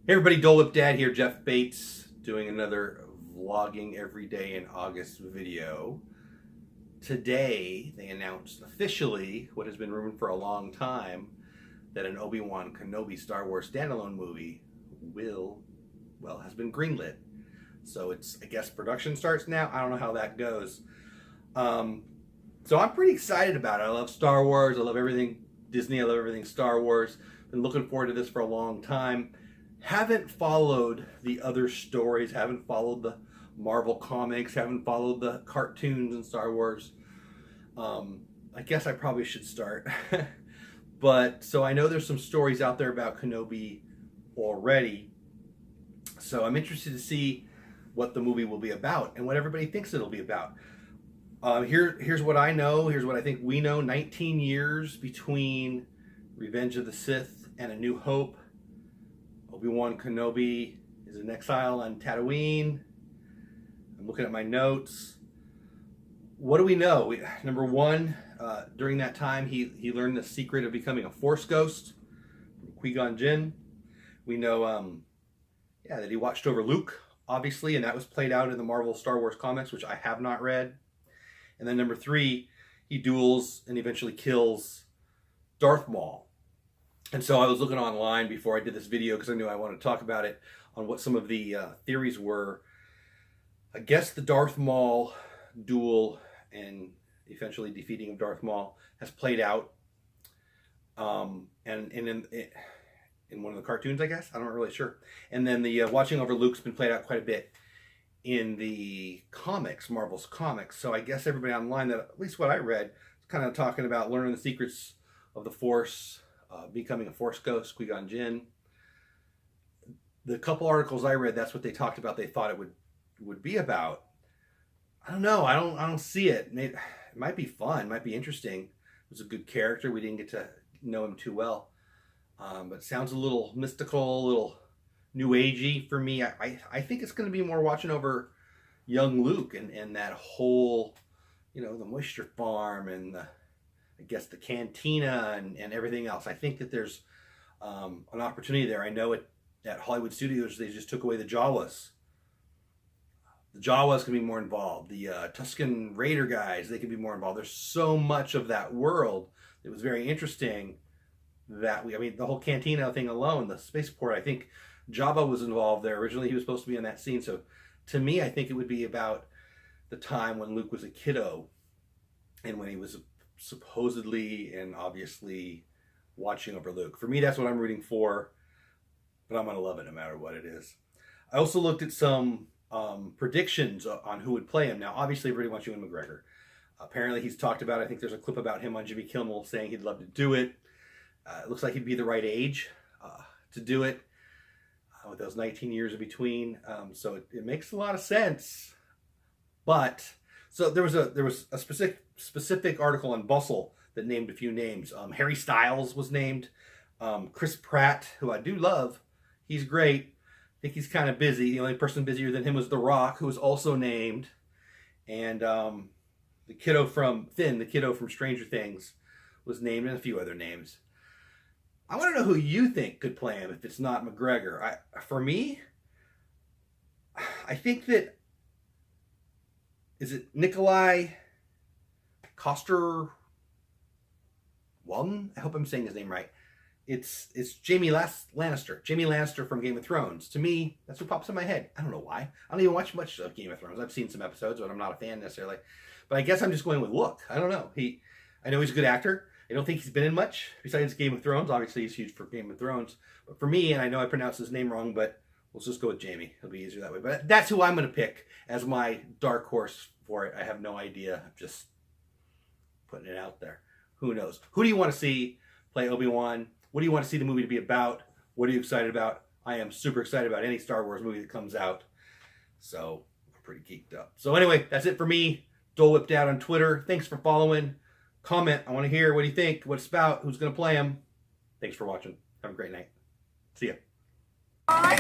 Hey everybody, Dole Whip Dad here, Jeff Bates, doing another vlogging every day in August video. Today, they announced officially what has been rumored for a long time, that an Obi-Wan Kenobi Star Wars standalone movie has been greenlit. So I guess production starts now. I don't know how that goes. So I'm pretty excited about it. I love Star Wars. I love everything Disney. I love everything Star Wars. Been looking forward to this for a long time. Haven't followed the other stories, haven't followed the Marvel comics, haven't followed the cartoons in Star Wars. I guess I probably should start. So I know there's some stories out there about Kenobi already. So I'm interested to see what the movie will be about and what everybody thinks it'll be about. Here's what I know. Here's what I think we know. 19 years between Revenge of the Sith and A New Hope. Obi-Wan Kenobi is in exile on Tatooine. I'm looking at my notes. What do we know? Number one, during that time, he learned the secret of becoming a Force ghost from Qui-Gon Jinn. We know that he watched over Luke, obviously, and that was played out in the Marvel Star Wars comics, which I have not read. And then number three, he duels and eventually kills Darth Maul. And so I was looking online before I did this video because I knew I wanted to talk about it, on what some of the theories were. I guess the Darth Maul duel and eventually defeating of Darth Maul has played out. And in one of the cartoons, I guess. I'm not really sure. And then the watching over Luke's been played out quite a bit in the comics, Marvel's comics. So I guess everybody online, that at least what I read, is kind of talking about learning the secrets of the Force, becoming a Force ghost, Qui-Gon Jinn. The couple articles I read, that's what they talked about. They thought it would be about. I don't know. I don't see it. It might be fun. It might be interesting. It was a good character. We didn't get to know him too well, but it sounds a little mystical, a little new agey for me. I think it's going to be more watching over young Luke and that whole, the moisture farm and I guess the cantina and everything else. I think that there's an opportunity there. I know at Hollywood Studios, they just took away the Jawas. The Jawas can be more involved. The Tusken Raider guys, they can be more involved. There's so much of that world. It was very interesting that the whole cantina thing alone, the spaceport, I think Jabba was involved there. Originally, he was supposed to be in that scene. So to me, I think it would be about the time when Luke was a kiddo and when he was supposedly and obviously watching over Luke. For me, that's what I'm rooting for, but I'm going to love it no matter what it is. I also looked at some predictions on who would play him. Now, obviously, everybody wants Ewan McGregor. Apparently, he's talked about, I think there's a clip about him on Jimmy Kimmel saying he'd love to do it. It looks like he'd be the right age to do it with those 19 years in between. So it makes a lot of sense. But so there was a specific article on Bustle that named a few names. Harry Styles was named. Chris Pratt, who I do love, he's great. I think he's kind of busy. The only person busier than him was The Rock, who was also named. And the kiddo from Stranger Things was named, and a few other names. I want to know who you think could play him if it's not McGregor. For me, I think that, is it Nikolai Coster-Waldau? I hope I'm saying his name right. It's Jaime Lannister. Jaime Lannister from Game of Thrones. To me, that's what pops in my head. I don't know why. I don't even watch much of Game of Thrones. I've seen some episodes, but I'm not a fan necessarily. But I guess I'm just going with look. I don't know. I know he's a good actor. I don't think he's been in much besides Game of Thrones. Obviously, he's huge for Game of Thrones. But for me, and I know I pronounced his name wrong, but let's just go with Jamie. It'll be easier that way. But that's who I'm going to pick as my dark horse for it. I have no idea. I'm just putting it out there. Who knows? Who do you want to see play Obi-Wan? What do you want to see the movie to be about? What are you excited about? I am super excited about any Star Wars movie that comes out. So I'm pretty geeked up. So anyway, that's it for me. Dole Whip Dad on Twitter. Thanks for following. Comment. I want to hear what do you think, what it's about, who's going to play him. Thanks for watching. Have a great night. See ya. Bye.